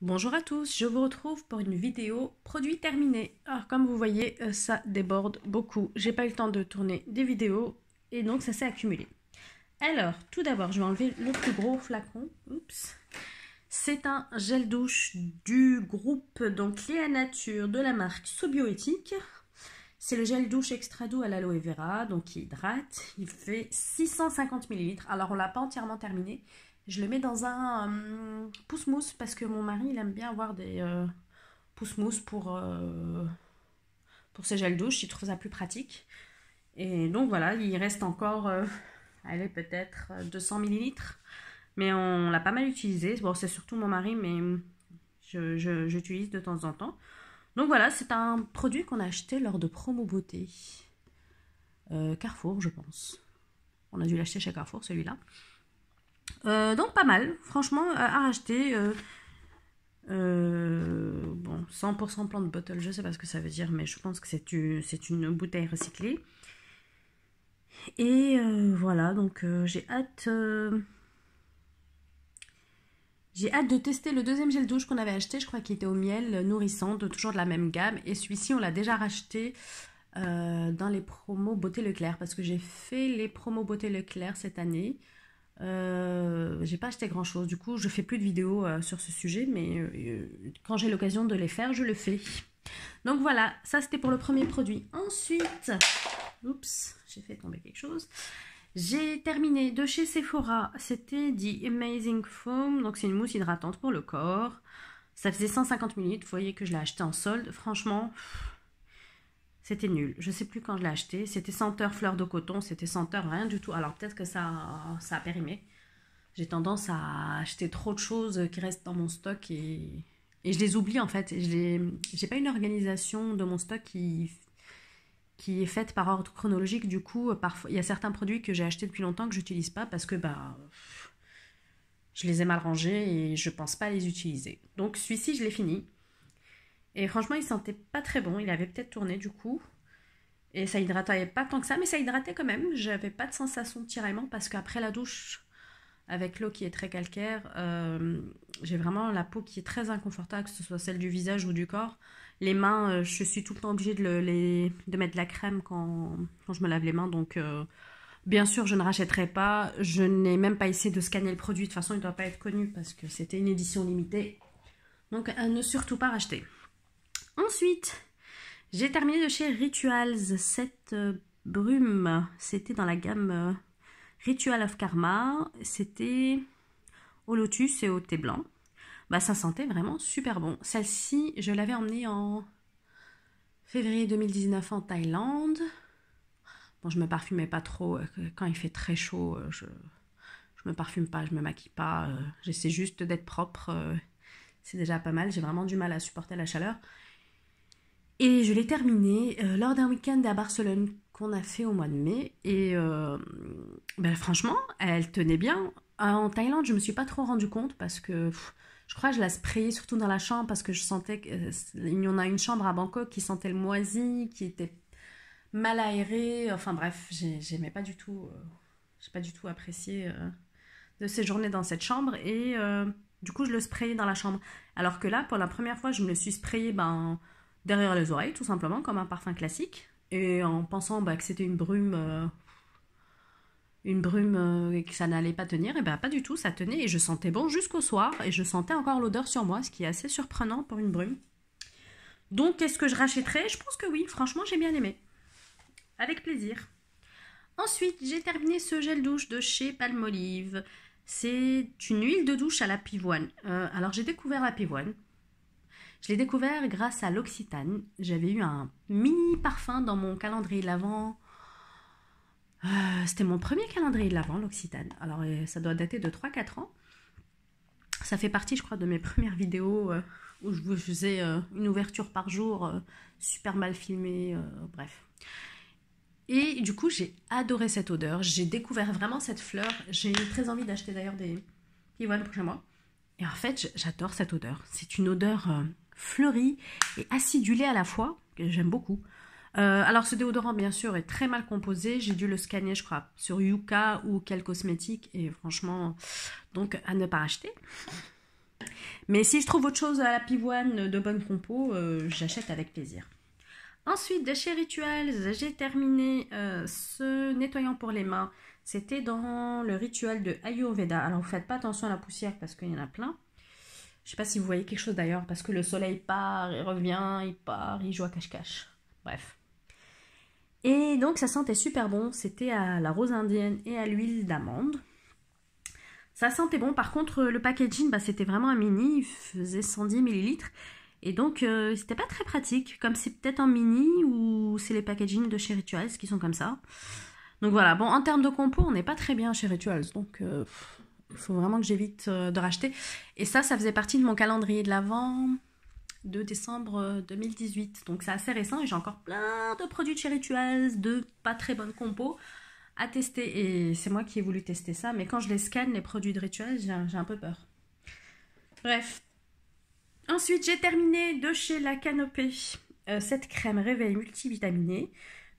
Bonjour à tous, je vous retrouve pour une vidéo produit terminé. Alors comme vous voyez, ça déborde beaucoup. J'ai pas eu le temps de tourner des vidéos et donc ça s'est accumulé. Alors, tout d'abord, je vais enlever le plus gros flacon. Oups. C'est un gel douche du groupe donc Léa Nature de la marque Sobioéthique. C'est le gel douche extra doux à l'aloe vera, donc qui hydrate. Il fait 650 ml. Alors on l'a pas entièrement terminé. Je le mets dans un pousse-mousse parce que mon mari il aime bien avoir des pousse-mousse pour ses gels douche. Il trouve ça plus pratique. Et donc voilà, il reste encore, allez, peut-être 200 millilitres. Mais on l'a pas mal utilisé. Bon, c'est surtout mon mari, mais j'utilise de temps en temps. Donc voilà, c'est un produit qu'on a acheté lors de promo beauté. Carrefour, je pense. On a dû l'acheter chez Carrefour, celui-là. Donc pas mal, franchement, à racheter. Bon, 100% plant bottle, je sais pas ce que ça veut dire, mais je pense que c'est une bouteille recyclée. Et voilà, donc j'ai hâte de tester le deuxième gel douche qu'on avait acheté, je crois qu'il était au miel nourrissant, toujours de la même gamme. Et celui-ci, on l'a déjà racheté dans les promos Beauté Leclerc, parce que j'ai fait les promos Beauté Leclerc cette année. J'ai pas acheté grand chose, du coup je fais plus de vidéos sur ce sujet, mais quand j'ai l'occasion de les faire, je le fais. Donc voilà, ça c'était pour le premier produit. Ensuite, oups, j'ai fait tomber quelque chose. J'ai terminé de chez Sephora, c'était The Amazing Foam, donc c'est une mousse hydratante pour le corps. Ça faisait 150 ml, vous voyez que je l'ai acheté en solde, franchement, c'était nul. Je sais plus quand je l'ai acheté, c'était senteur fleur de coton, c'était senteur rien du tout. Alors peut-être que ça a périmé. J'ai tendance à acheter trop de choses qui restent dans mon stock et je les oublie en fait. J'ai pas une organisation de mon stock qui est faite par ordre chronologique. Du coup, parfois, il y a certains produits que j'ai achetés depuis longtemps que j'utilise pas parce que je les ai mal rangés et je pense pas les utiliser. Donc celui-ci, je l'ai fini. Et franchement, il sentait pas très bon. Il avait peut-être tourné du coup. Et ça hydratait pas tant que ça, mais ça hydratait quand même. J'avais pas de sensation de tiraillement parce qu'après la douche, avec l'eau qui est très calcaire, j'ai vraiment la peau qui est très inconfortable, que ce soit celle du visage ou du corps. Les mains, je suis tout le temps obligée de mettre de la crème quand je me lave les mains. Donc, bien sûr, je ne rachèterai pas. Je n'ai même pas essayé de scanner le produit. De toute façon, il ne doit pas être connu parce que c'était une édition limitée. Donc, à ne surtout pas racheter. Ensuite, j'ai terminé de chez Rituals cette brume. C'était dans la gamme Ritual of Karma. C'était au lotus et au thé blanc. Bah, ça sentait vraiment super bon. Celle-ci, je l'avais emmenée en février 2019 en Thaïlande. Bon, je me parfumais pas trop. Quand il fait très chaud, je me parfume pas, je me maquille pas. J'essaie juste d'être propre. C'est déjà pas mal. J'ai vraiment du mal à supporter la chaleur. Et je l'ai terminée lors d'un week-end à Barcelone qu'on a fait au mois de mai. Et ben, franchement, elle tenait bien. En Thaïlande, je me suis pas trop rendu compte parce que je crois que je la sprayais surtout dans la chambre parce que je sentais qu'il y en a une chambre à Bangkok qui sentait le moisi, qui était mal aérée. Enfin bref, j'aimais pas du tout, j'ai pas du tout apprécié de séjourner dans cette chambre et du coup je le sprayais dans la chambre. Alors que là, pour la première fois, je me le suis sprayé derrière les oreilles, tout simplement, comme un parfum classique. Et en pensant que c'était une brume et que ça n'allait pas tenir, et pas du tout, ça tenait et je sentais bon jusqu'au soir et je sentais encore l'odeur sur moi, ce qui est assez surprenant pour une brume. Donc, est-ce que je rachèterais? Je pense que oui, franchement, j'ai bien aimé. Avec plaisir. Ensuite, j'ai terminé ce gel douche de chez Palmolive. C'est une huile de douche à la pivoine. Alors, j'ai découvert la pivoine. Je l'ai découvert grâce à l'Occitane. J'avais eu un mini parfum dans mon calendrier de l'Avent. C'était mon premier calendrier de l'Avent, l'Occitane. Alors, ça doit dater de 3-4 ans. Ça fait partie, je crois, de mes premières vidéos où je vous faisais une ouverture par jour, super mal filmée, bref. Et du coup, j'ai adoré cette odeur. J'ai découvert vraiment cette fleur. J'ai eu très envie d'acheter d'ailleurs des pivoines pour chez moi. Et en fait, j'adore cette odeur. C'est une odeur fleurie et acidulée à la fois, que j'aime beaucoup. Alors, ce déodorant, bien sûr, est très mal composé. J'ai dû le scanner, je crois, sur Yuka ou quel cosmétique. Et franchement, donc, à ne pas acheter. Mais si je trouve autre chose à la pivoine de bonne compo, j'achète avec plaisir. Ensuite, de chez Rituals, j'ai terminé ce nettoyant pour les mains. C'était dans le rituel de Ayurveda. Alors, vous faites pas attention à la poussière parce qu'il y en a plein. Je sais pas si vous voyez quelque chose d'ailleurs, parce que le soleil part, il revient, il part, il joue à cache-cache. Bref. Et donc, ça sentait super bon. C'était à la rose indienne et à l'huile d'amande. Ça sentait bon. Par contre, le packaging, bah, c'était vraiment un mini. Il faisait 110 millilitres. Et donc, c'était pas très pratique. Comme c'est peut-être en mini ou c'est les packaging de chez Rituals qui sont comme ça. Donc voilà. Bon, en termes de compo, on n'est pas très bien chez Rituals. Donc, il faut vraiment que j'évite de racheter. Et ça faisait partie de mon calendrier de l'Avent de décembre 2018. Donc, c'est assez récent et j'ai encore plein de produits de chez Rituals, de pas très bonne compo à tester. Et c'est moi qui ai voulu tester ça. Mais quand je les scanne, les produits de Rituals, j'ai un peu peur. Bref. Ensuite, j'ai terminé de chez La Canopée cette crème réveil multivitaminée.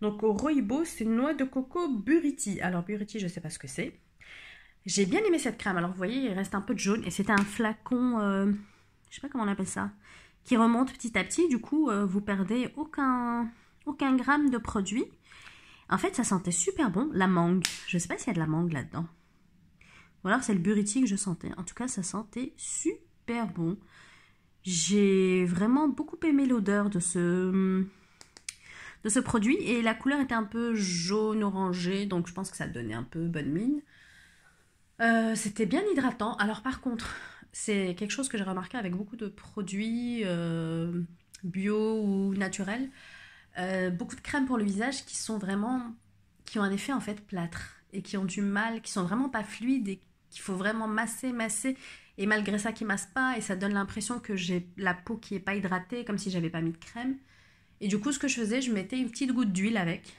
Donc, au rooibos, c'est noix de coco Buriti. Alors, Buriti, je ne sais pas ce que c'est. J'ai bien aimé cette crème. Alors, vous voyez, il reste un peu de jaune. Et c'était un flacon, je ne sais pas comment on appelle ça, qui remonte petit à petit. Du coup, vous perdez aucun gramme de produit. En fait, ça sentait super bon. La mangue. Je ne sais pas s'il y a de la mangue là-dedans. Ou alors, c'est le Buriti que je sentais. En tout cas, ça sentait super bon. J'ai vraiment beaucoup aimé l'odeur de ce produit et la couleur était un peu jaune orangé, donc je pense que ça donnait un peu bonne mine. C'était bien hydratant. Alors par contre, c'est quelque chose que j'ai remarqué avec beaucoup de produits bio ou naturels. Beaucoup de crèmes pour le visage qui ont un effet en fait plâtre et qui ont du mal, qui sont vraiment pas fluides et qu'il faut vraiment masser. Et malgré ça, qui masse pas, et ça donne l'impression que j'ai la peau qui est pas hydratée, comme si j'avais pas mis de crème. Et du coup, ce que je faisais, je mettais une petite goutte d'huile avec.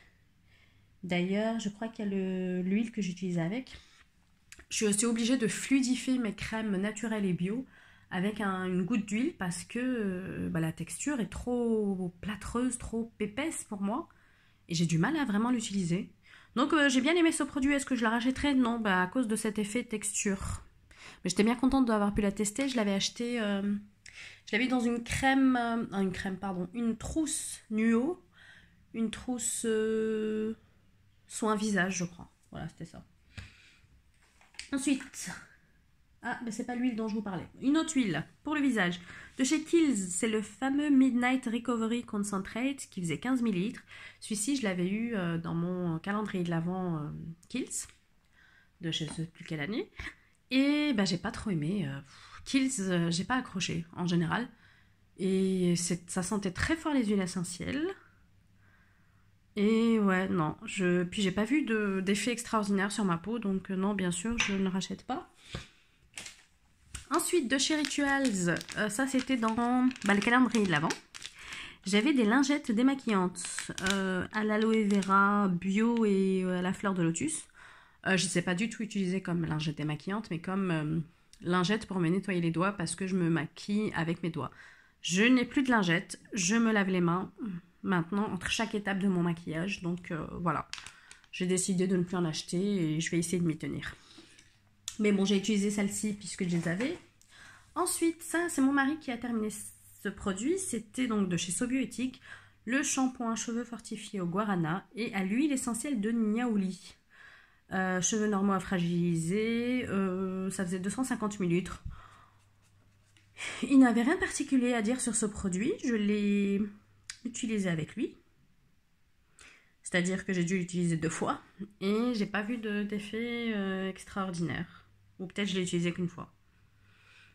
D'ailleurs, je crois qu'il y a l'huile que j'utilise avec. Je suis aussi obligée de fluidifier mes crèmes naturelles et bio avec une goutte d'huile parce que la texture est trop plâtreuse, trop épaisse pour moi. Et j'ai du mal à vraiment l'utiliser. Donc, j'ai bien aimé ce produit. Est-ce que je la rachèterais? Non, à cause de cet effet texture. Mais j'étais bien contente d'avoir pu la tester. Je l'avais acheté, je l'avais dans une crème, une trousse Nuo, une trousse soin visage, je crois. Voilà, c'était ça. Ensuite, c'est pas l'huile dont je vous parlais. Une autre huile pour le visage. De chez Kiehl's, c'est le fameux Midnight Recovery Concentrate qui faisait 15 ml. Celui-ci, je l'avais eu dans mon calendrier de l'Avent Kiehl's, de je sais plus quelle année. Et j'ai pas trop aimé. Kiehl's, j'ai pas accroché en général. Et ça sentait très fort les huiles essentielles. Et ouais, non. Puis j'ai pas vu d'effet extraordinaire sur ma peau. Donc non, bien sûr, je ne rachète pas. Ensuite, de chez Rituals, ça c'était dans le calendrier de l'Avent. J'avais des lingettes démaquillantes à l'aloe vera bio et à la fleur de lotus. Je ne sais pas du tout utiliser comme lingette démaquillante, mais comme lingette pour me nettoyer les doigts parce que je me maquille avec mes doigts. Je n'ai plus de lingette, je me lave les mains maintenant entre chaque étape de mon maquillage. Donc voilà, j'ai décidé de ne plus en acheter et je vais essayer de m'y tenir. Mais bon, j'ai utilisé celle-ci puisque je les avais. Ensuite, ça, c'est mon mari qui a terminé ce produit. C'était donc de chez Sobioéthique, le shampoing cheveux fortifié au guarana et à l'huile essentielle de niaouli. Cheveux normaux à fragiliser, ça faisait 250 ml. Il n'avait rien de particulier à dire sur ce produit, je l'ai utilisé avec lui. C'est-à-dire que j'ai dû l'utiliser 2 fois et j'ai pas vu d'effet extraordinaire. Ou peut-être je l'ai utilisé qu'une fois.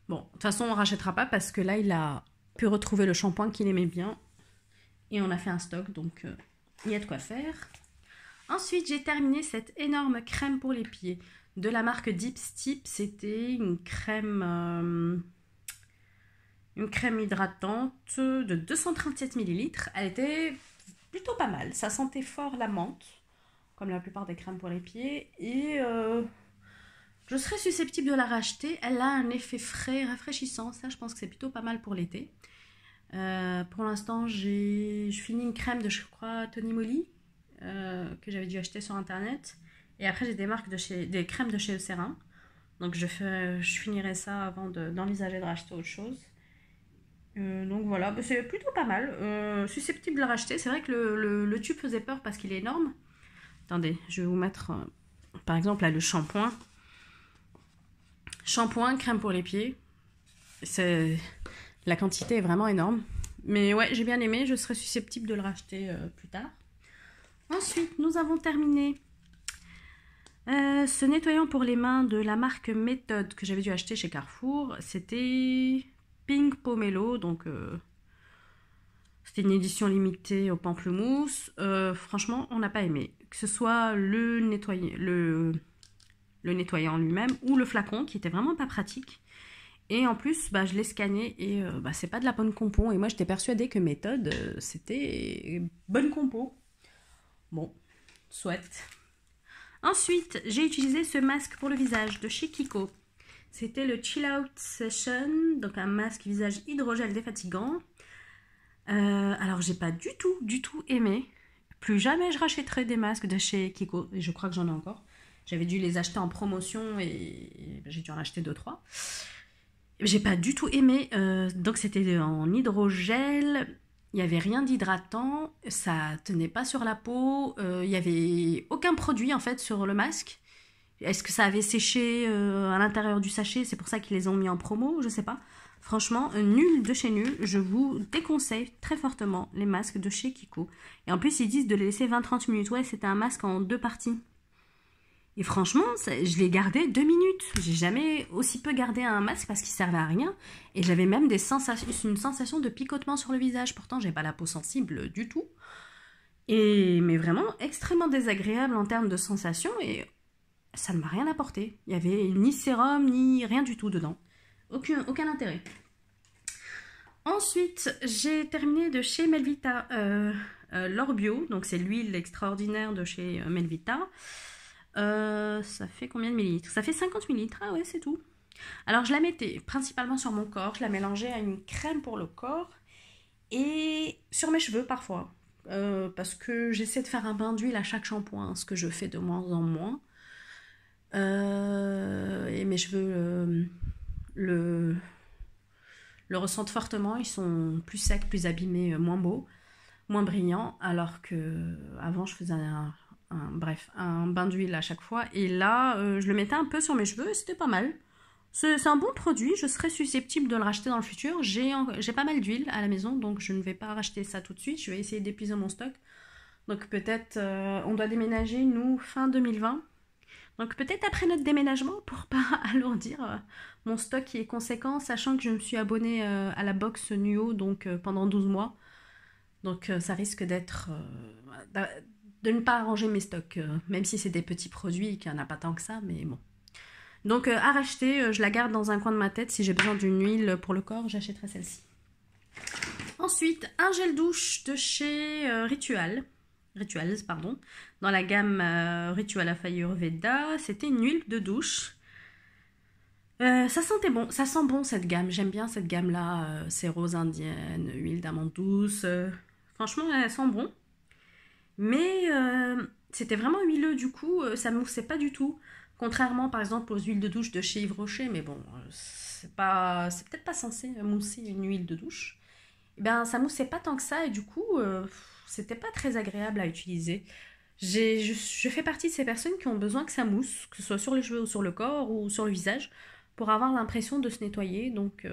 Bon, de toute façon, on ne rachètera pas parce que là, il a pu retrouver le shampoing qu'il aimait bien. Et on a fait un stock, donc il y a de quoi faire. Ensuite, j'ai terminé cette énorme crème pour les pieds de la marque Deep Steep. C'était une crème hydratante de 237 ml. Elle était plutôt pas mal. Ça sentait fort la menthe, comme la plupart des crèmes pour les pieds. Et je serais susceptible de la racheter. Elle a un effet frais, rafraîchissant. Ça, je pense que c'est plutôt pas mal pour l'été. Pour l'instant, je finis une crème de, je crois, Tony Moly. Que j'avais dû acheter sur internet. Et après j'ai des crèmes de chez Eucerin. Donc je finirai ça avant d'envisager de racheter autre chose. Donc voilà, bah, c'est plutôt pas mal. Susceptible de le racheter. C'est vrai que le tube faisait peur parce qu'il est énorme. Attendez, je vais vous mettre par exemple là le shampoing. Shampoing, crème pour les pieds. La quantité est vraiment énorme. Mais ouais, j'ai bien aimé. Je serais susceptible de le racheter plus tard. Ensuite, nous avons terminé ce nettoyant pour les mains de la marque Méthode que j'avais dû acheter chez Carrefour. C'était Pink Pomelo. Donc, c'était une édition limitée au pamplemousse. Franchement, on n'a pas aimé. Que ce soit le nettoyant lui-même ou le flacon qui était vraiment pas pratique. Et en plus, bah, je l'ai scanné et c'est pas de la bonne compo. Et moi, j'étais persuadée que Méthode, c'était bonne compo. Bon, soit. Ensuite, j'ai utilisé ce masque pour le visage de chez Kiko. C'était le Chill Out Session, donc un masque visage hydrogel défatigant. Alors, j'ai pas du tout aimé. Plus jamais je rachèterai des masques de chez Kiko. Et je crois que j'en ai encore. J'avais dû les acheter en promotion et j'ai dû en acheter 2-3. J'ai pas du tout aimé. Donc c'était en hydrogel. Il n'y avait rien d'hydratant. Ça tenait pas sur la peau. Il n'y avait aucun produit en fait sur le masque. Est-ce que ça avait séché à l'intérieur du sachet? C'est pour ça qu'ils les ont mis en promo? Je sais pas. Franchement, nul de chez nul. Je vous déconseille très fortement les masques de chez Kiko. Et en plus, ils disent de les laisser 20-30 minutes. Ouais, c'était un masque en 2 parties. Et franchement, je l'ai gardé 2 minutes. J'ai jamais aussi peu gardé un masque parce qu'il servait à rien. Et j'avais même une sensation de picotement sur le visage. Pourtant, j'ai pas la peau sensible du tout. Mais vraiment extrêmement désagréable en termes de sensation. Et ça ne m'a rien apporté. Il n'y avait ni sérum, ni rien du tout dedans. Aucun intérêt. Ensuite, j'ai terminé de chez Melvita l'Or Bio. Donc, c'est l'huile extraordinaire de chez Melvita. Ça fait combien de millilitres? Ça fait 50 millilitres. Ah ouais, c'est tout. Alors, je la mettais principalement sur mon corps. Je la mélangeais à une crème pour le corps et sur mes cheveux parfois. Parce que j'essaie de faire un bain d'huile à chaque shampoing, ce que je fais de moins en moins. Et mes cheveux le ressentent fortement. Ils sont plus secs, plus abîmés, moins beaux, moins brillants. Alors que avant, je faisais un bain d'huile à chaque fois. Et là, je le mettais un peu sur mes cheveux et c'était pas mal. C'est un bon produit, je serais susceptible de le racheter dans le futur. J'ai pas mal d'huile à la maison, donc je ne vais pas racheter ça tout de suite. Je vais essayer d'épuiser mon stock. Donc peut-être, on doit déménager, nous, fin 2020. Donc peut-être après notre déménagement, pour pas alourdir mon stock qui est conséquent, sachant que je me suis abonnée à la box Nuo donc, pendant 12 mois. Donc ça risque d'être... de ne pas arranger mes stocks, même si c'est des petits produits et qu'il n'y en a pas tant que ça, mais bon. Donc à racheter, je la garde dans un coin de ma tête. Si j'ai besoin d'une huile pour le corps, j'achèterai celle-ci. Ensuite, un gel douche de chez Rituals, dans la gamme Ritual Ayurveda. C'était une huile de douche. Ça sentait bon, ça sent bon cette gamme. J'aime bien cette gamme-là. C'est rose indienne, huile d'amande douce. Franchement, elle sent bon. Mais c'était vraiment huileux, du coup, ça ne moussait pas du tout. Contrairement, par exemple, aux huiles de douche de chez Yves Rocher, mais bon, c'est peut-être pas censé mousser une huile de douche. Et ben, ça moussait pas tant que ça, et du coup, c'était pas très agréable à utiliser. Je fais partie de ces personnes qui ont besoin que ça mousse, que ce soit sur les cheveux ou sur le corps ou sur le visage, pour avoir l'impression de se nettoyer. Donc,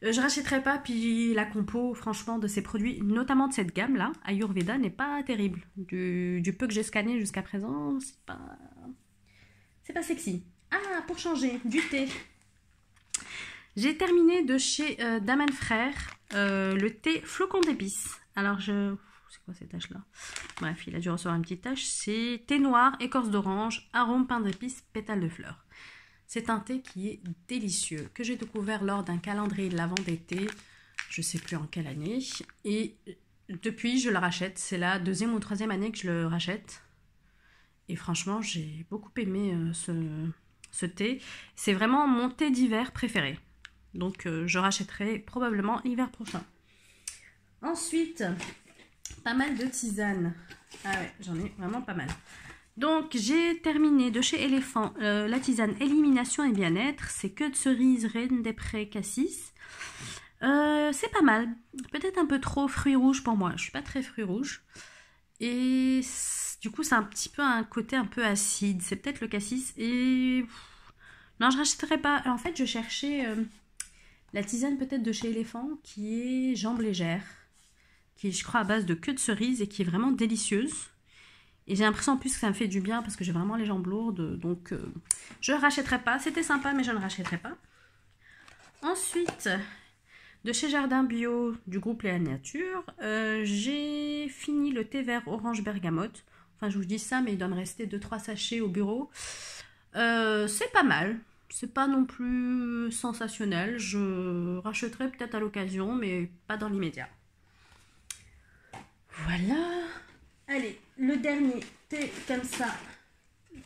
je rachèterai pas. Puis la compo, franchement, de ces produits, notamment de cette gamme-là, Ayurveda, n'est pas terrible. Du peu que j'ai scanné jusqu'à présent, c'est pas sexy. Ah, pour changer, du thé. J'ai terminé de chez Daman Frères le thé flocon d'épices. Alors, c'est quoi cette tache-là? Bref, il a dû recevoir une petite tache. C'est thé noir, écorce d'orange, arôme pain d'épices, pétales de fleurs. C'est un thé qui est délicieux, que j'ai découvert lors d'un calendrier de l'Avent d'été, je ne sais plus en quelle année. Et depuis, je le rachète. C'est la 2e ou 3e année que je le rachète. Et franchement, j'ai beaucoup aimé ce thé. C'est vraiment mon thé d'hiver préféré. Donc, je rachèterai probablement l'hiver prochain. Ensuite, pas mal de tisanes. Ah ouais, j'en ai vraiment pas mal. Donc j'ai terminé de chez Elephant la tisane élimination et bien-être. C'est que de cerises reine des prés cassis. C'est pas mal. Peut-être un peu trop fruits rouges pour moi. Je suis pas très fruits rouges. Et du coup c'est un petit peu un côté un peu acide. C'est peut-être le cassis. Et non, je rachèterai pas. En fait je cherchais la tisane peut-être de chez Elephant qui est jambes légères. Qui est je crois à base de queue de cerise et qui est vraiment délicieuse. Et j'ai l'impression en plus que ça me fait du bien parce que j'ai vraiment les jambes lourdes. Donc je ne rachèterai pas. C'était sympa mais je ne rachèterai pas. Ensuite, de chez Jardin Bio du groupe Léa Nature, j'ai fini le thé vert orange bergamote. Enfin je vous dis ça mais il doit me rester 2-3 sachets au bureau. C'est pas mal. C'est pas non plus sensationnel. Je rachèterai peut-être à l'occasion mais pas dans l'immédiat. Voilà. Allez, le dernier thé comme ça,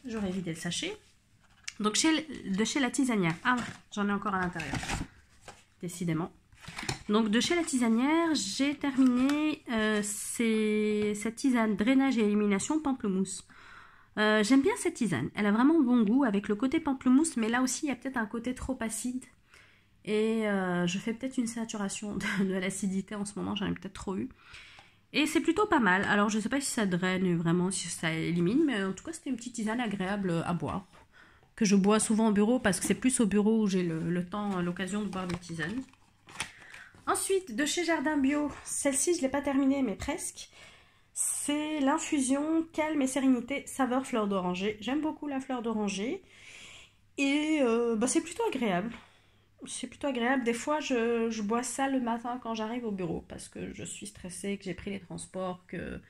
j'aurais vidé le sachet. Donc de chez la tisanière. Ah, j'en ai encore à l'intérieur. Décidément. Donc de chez la tisanière, j'ai terminé cette tisane drainage et élimination pamplemousse. J'aime bien cette tisane. Elle a vraiment bon goût avec le côté pamplemousse, mais là aussi il y a peut-être un côté trop acide. Et je fais peut-être une saturation de l'acidité en ce moment, j'en ai peut-être trop eu. Et c'est plutôt pas mal. Alors je sais pas si ça draine vraiment, si ça élimine, mais en tout cas c'était une petite tisane agréable à boire. Que je bois souvent au bureau parce que c'est plus au bureau où j'ai le temps, l'occasion de boire des tisanes. Ensuite, de chez Jardin Bio, celle-ci je ne l'ai pas terminée mais presque. C'est l'infusion calme et sérénité saveur fleur d'oranger. J'aime beaucoup la fleur d'oranger. Et c'est plutôt agréable. C'est plutôt agréable. Des fois, je bois ça le matin quand j'arrive au bureau parce que je suis stressée, que j'ai pris les transports, que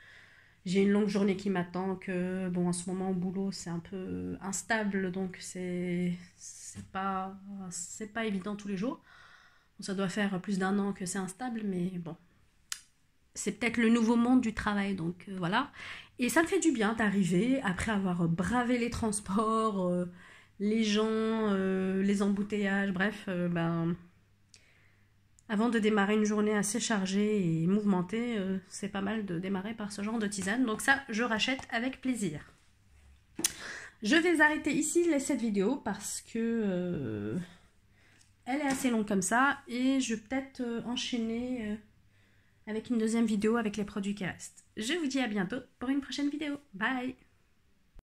j'ai une longue journée qui m'attend, que bon, en ce moment au boulot c'est un peu instable donc c'est pas évident tous les jours. Ça doit faire plus d'1 an que c'est instable, mais bon, c'est peut-être le nouveau monde du travail donc voilà. Et ça me fait du bien d'arriver après avoir bravé les transports. Les gens, les embouteillages, bref, avant de démarrer une journée assez chargée et mouvementée, c'est pas mal de démarrer par ce genre de tisane. Donc ça, je rachète avec plaisir. Je vais arrêter ici cette vidéo parce que elle est assez longue comme ça. Et je vais peut-être enchaîner avec une deuxième vidéo avec les produits qui restent. Je vous dis à bientôt pour une prochaine vidéo. Bye!